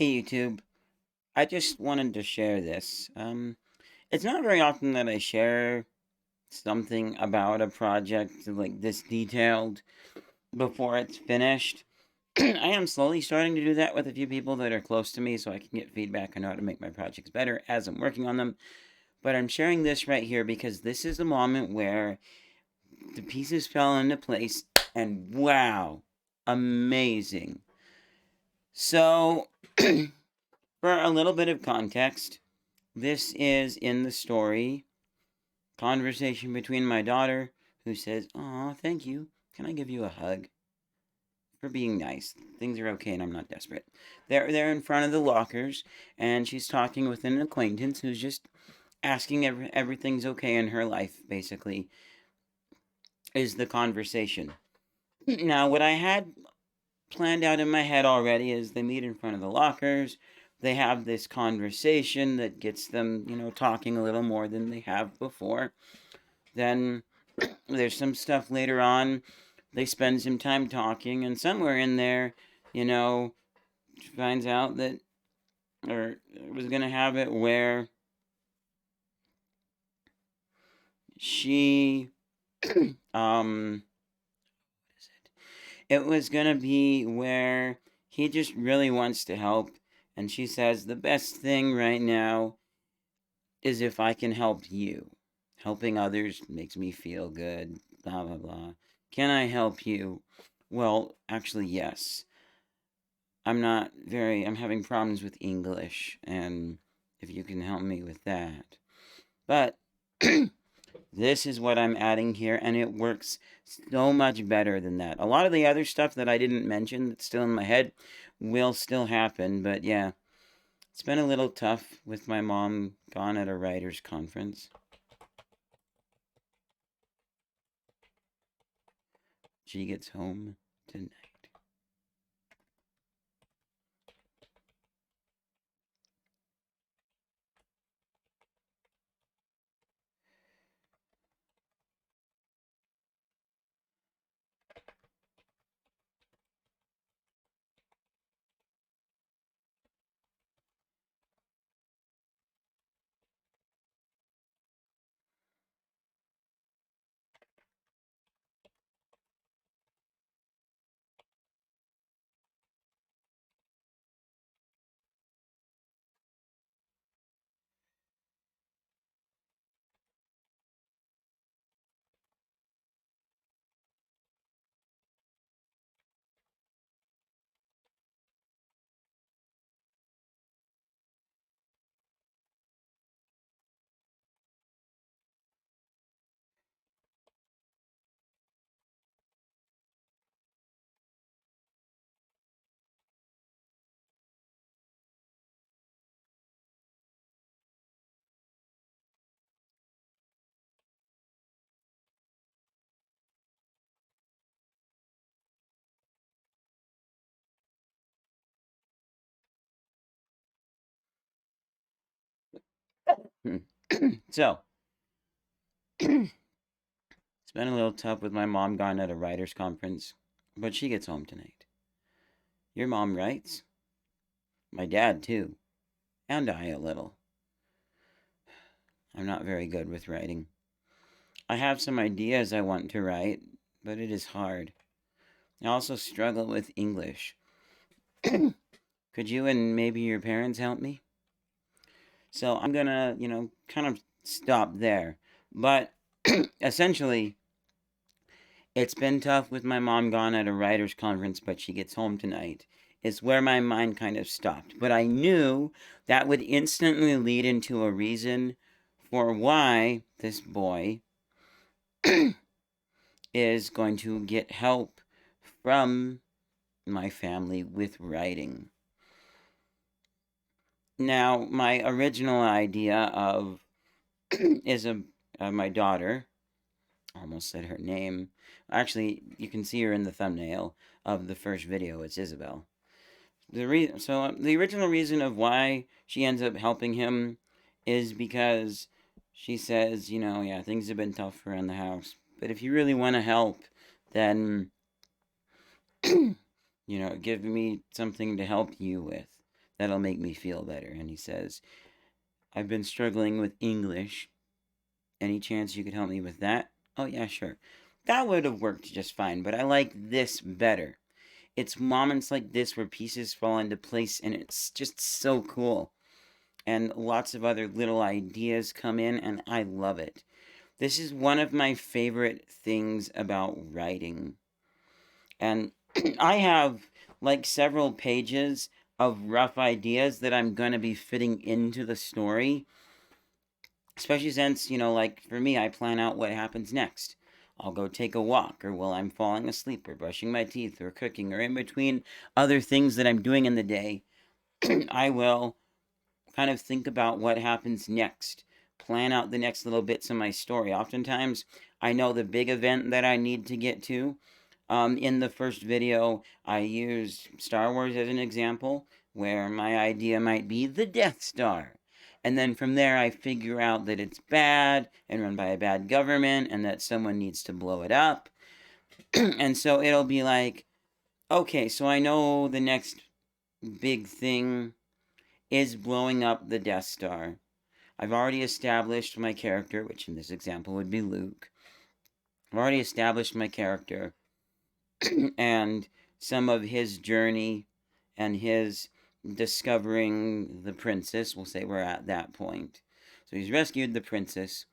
Hey YouTube, I just wanted to share this. It's not very often that I share something about a project like this detailed before it's finished. I am slowly starting to do that with a few people that are close to me so I can get feedback on how to make my projects better as I'm working on them. But I'm sharing this right here because this is a moment where the pieces fell into place and wow, amazing. So, for a little bit of context, this is in the story conversation between my daughter, who says, "Aw, thank you. Can I give you a hug?" For being nice. Things are okay and I'm not desperate. They're in front of the lockers and she's talking with an acquaintance who's just asking everything's okay in her life, basically, is the conversation. Now, what I had planned out in my head already is they meet in front of the lockers. They have this conversation that gets them, talking a little more than they have before. Then there's some stuff later on. They spend some time talking, and somewhere in there, you know, she finds out that, or was going to have it where she, um, it was going to be where he just really wants to help. And she says, the best thing right now is if I can help you. Helping others makes me feel good, blah, blah, blah. Can I help you? Well, actually, yes. I'm having problems with English, and if you can help me with that. But this is what I'm adding here, and it works so much better than that. A lot of the other stuff that I didn't mention that's still in my head will still happen, but yeah, it's been a little tough with my mom gone at a writer's conference. She gets home tonight. So, it's been a little tough with my mom gone at a writer's conference, but she gets home tonight. Your mom writes? My dad, too. And I a little. I'm not very good with writing. I have some ideas I want to write, but it is hard. I also struggle with English. Could you and maybe your parents help me? So I'm gonna, kind of stop there. But essentially, it's been tough with my mom gone at a writer's conference, but she gets home tonight. It's where my mind kind of stopped. But I knew that would instantly lead into a reason for why this boy is going to get help from my family with writing. Now, my original idea of is my daughter. Almost said her name. Actually, you can see her in the thumbnail of the first video. It's Isabel. The original reason of why she ends up helping him is because she says, yeah, things have been tough around the house, but if you really want to help, then give me something to help you with. that'll make me feel better. And he says, I've been struggling with English. Any chance you could help me with that? Oh, yeah, sure. That would have worked just fine, but I like this better. It's moments like this where pieces fall into place, and it's just so cool. And lots of other little ideas come in, and I love it. This is one of my favorite things about writing. And I have like several pages of rough ideas that I'm going to be fitting into the story. Especially since, like for me, I plan out what happens next. I'll go take a walk, or while I'm falling asleep, or brushing my teeth, or cooking, or in between other things that I'm doing in the day, I will kind of think about what happens next, plan out the next little bits of my story. Oftentimes, I know the big event that I need to get to. In the first video, I used Star Wars as an example, where my idea might be the Death Star. And then from there, I figure out that it's bad and run by a bad government and that someone needs to blow it up. And so it'll be like, okay, so I know the next big thing is blowing up the Death Star. I've already established my character, which in this example would be Luke. I've already established my character and some of his journey and his discovering the princess. We'll say we're at that point. So he's rescued the princess,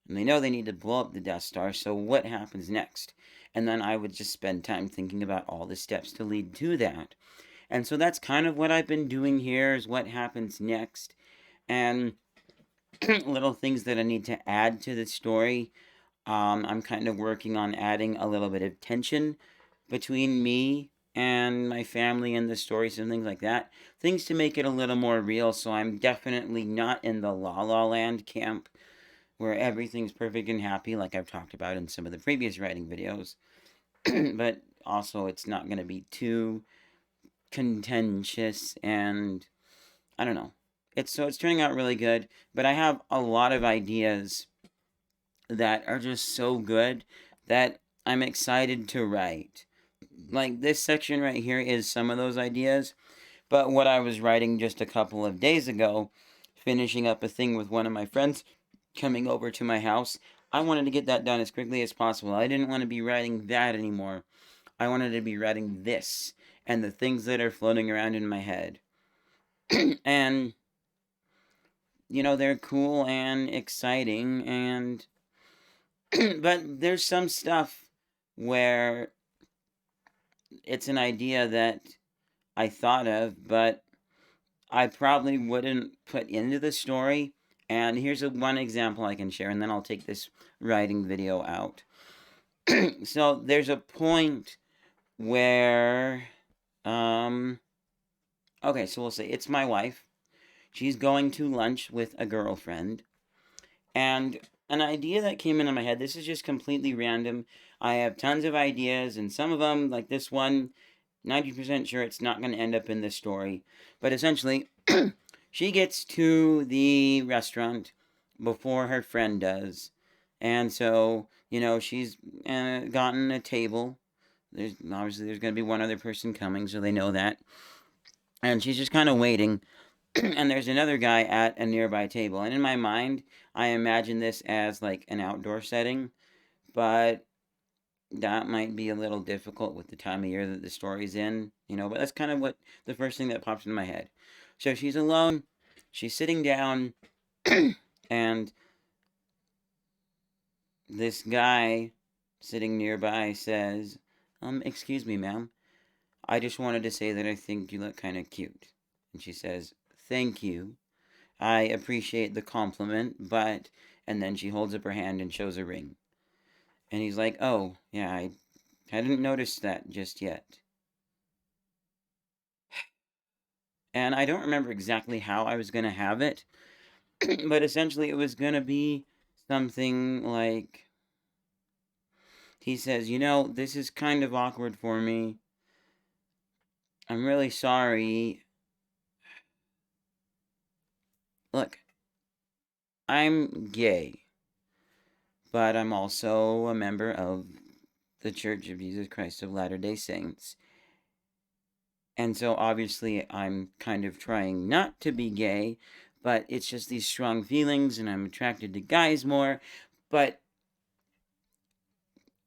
and they know they need to blow up the Death Star, so what happens next? And then I would just spend time thinking about all the steps to lead to that. And so that's kind of what I've been doing here, is what happens next. And little things that I need to add to the story. I'm kind of working on adding a little bit of tension between me and my family and the stories and things like that. Things to make it a little more real, so I'm definitely not in the La La Land camp where everything's perfect and happy, like I've talked about in some of the previous writing videos. But also, it's not going to be too contentious, and I don't know. It's turning out really good, but I have a lot of ideas that are just so good that I'm excited to write. Like this section right here is some of those ideas, but what I was writing just a couple of days ago, finishing up a thing with one of my friends coming over to my house, I wanted to get that done as quickly as possible. I didn't want to be writing that anymore. I wanted to be writing this and the things that are floating around in my head. And, they're cool and exciting, and but there's some stuff where it's an idea that I thought of, but I probably wouldn't put into the story. And here's one example I can share, and then I'll take this writing video out. So there's a point where, okay, so we'll say it's my wife. She's going to lunch with a girlfriend, and an idea that came into my head, this is just completely random. I have tons of ideas, and some of them, like this one, 90% sure it's not going to end up in this story. But essentially, she gets to the restaurant before her friend does. And so, she's gotten a table. There's going to be one other person coming, so they know that. And she's just kind of waiting. And there's another guy at a nearby table. And in my mind, I imagine this as like an outdoor setting, but that might be a little difficult with the time of year that the story's in, but that's kind of what the first thing that pops into my head. So she's alone, she's sitting down, and this guy sitting nearby says, excuse me, ma'am, I just wanted to say that I think you look kind of cute. And she says, thank you. I appreciate the compliment, but, and then she holds up her hand and shows a ring. And he's like, oh, yeah, I hadn't noticed that just yet. And I don't remember exactly how I was going to have it, but essentially it was going to be something like, he says, this is kind of awkward for me. I'm really sorry. Look, I'm gay, but I'm also a member of the Church of Jesus Christ of Latter-day Saints. And so obviously I'm kind of trying not to be gay, but it's just these strong feelings and I'm attracted to guys more. But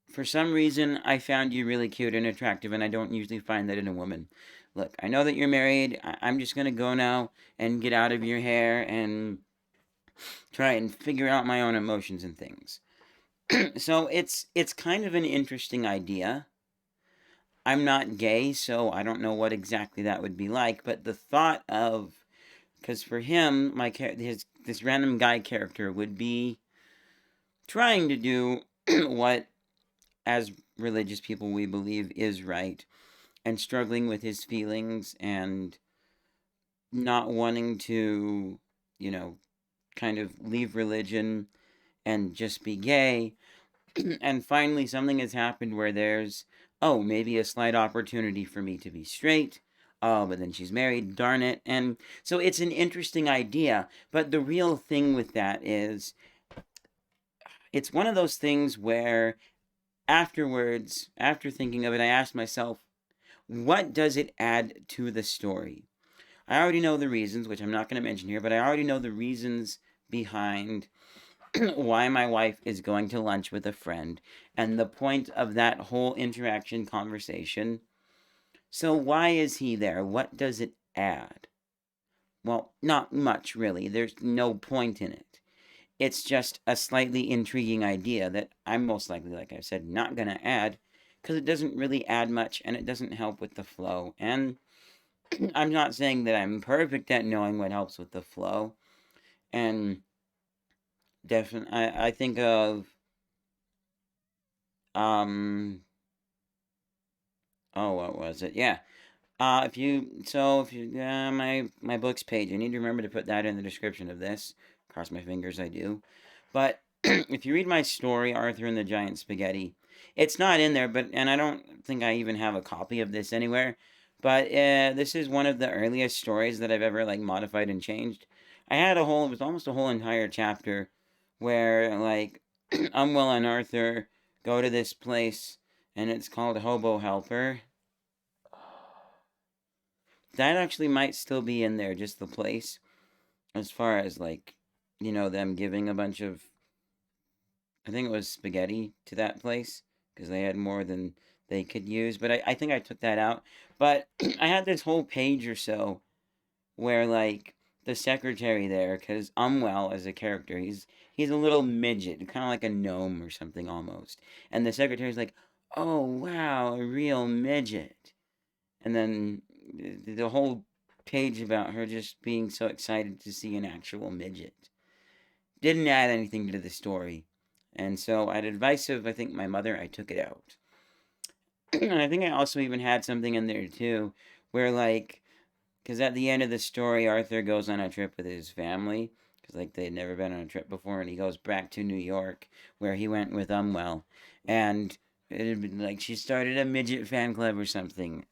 for some reason, I found you really cute and attractive, and I don't usually find that in a woman. Look, I know that you're married. I'm just gonna go now and get out of your hair and try and figure out my own emotions and things. So it's kind of an interesting idea. I'm not gay, so I don't know what exactly that would be like. But the thought of, because for him, his this random guy character would be trying to do what, as religious people, we believe is right, and struggling with his feelings and not wanting to, you know, kind of leave religion and just be gay. And finally, something has happened where there's, oh, maybe a slight opportunity for me to be straight. Oh, but then she's married, darn it. And so it's an interesting idea. But the real thing with that is, it's one of those things where afterwards, after thinking of it, I asked myself, what does it add to the story? I already know the reasons, which I'm not going to mention here, but I already know the reasons behind why my wife is going to lunch with a friend and the point of that whole interaction conversation. So, why is he there? What does it add? Well, not much, really. There's no point in it. It's just a slightly intriguing idea that I'm most likely, like I said, not going to add because it doesn't really add much and it doesn't help with the flow. And I'm not saying that I'm perfect at knowing what helps with the flow. And definitely, I think of, um, oh, what was it? Yeah. If you, my books page, I need to remember to put that in the description of this. Cross my fingers, I do. But if you read my story, Arthur and the Giant Spaghetti, it's not in there, and I don't think I even have a copy of this anywhere. But this is one of the earliest stories that I've ever like modified and changed. It was almost a whole entire chapter where like Umwell and Arthur go to this place, and it's called Hobo Helper. That actually might still be in there, just the place, as far as like, them giving a bunch of, I think it was spaghetti to that place, because they had more than they could use. But I think I took that out. But I had this whole page or so where like the secretary there, because Umwell as a character, he's a little midget, kind of like a gnome or something almost. And the secretary's like, "Oh wow, a real midget." And then the whole page about her just being so excited to see an actual midget didn't add anything to the story. And so, at advice of, I think, my mother, I took it out. And I think I also even had something in there too, where like, because at the end of the story, Arthur goes on a trip with his family, because like they had never been on a trip before, and he goes back to New York, where he went with Umwell, and it had been like she started a midget fan club or something.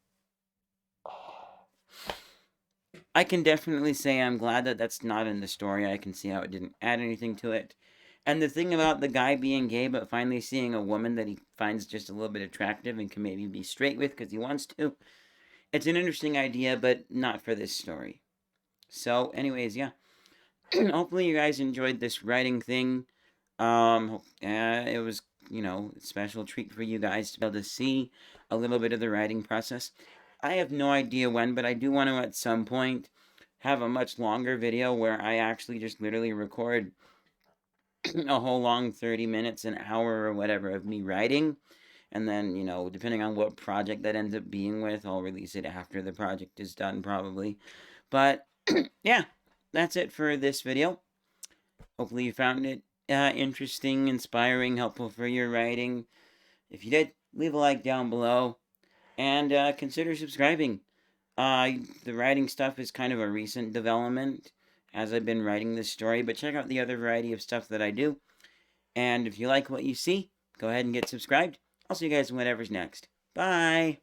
I can definitely say I'm glad that that's not in the story. I can see how it didn't add anything to it. And the thing about the guy being gay but finally seeing a woman that he finds just a little bit attractive and can maybe be straight with because he wants to, it's an interesting idea, but not for this story. So, anyways, yeah. Hopefully, you guys enjoyed this writing thing. It was, a special treat for you guys to be able to see a little bit of the writing process. I have no idea when, but I do want to at some point have a much longer video where I actually just literally record a whole long 30 minutes, an hour, or whatever of me writing. And then, depending on what project that ends up being with, I'll release it after the project is done, probably. But yeah, that's it for this video. Hopefully, you found it interesting, inspiring, helpful for your writing. If you did, leave a like down below and consider subscribing. The writing stuff is kind of a recent development as I've been writing this story, but check out the other variety of stuff that I do. And if you like what you see, go ahead and get subscribed. I'll see you guys in whatever's next. Bye!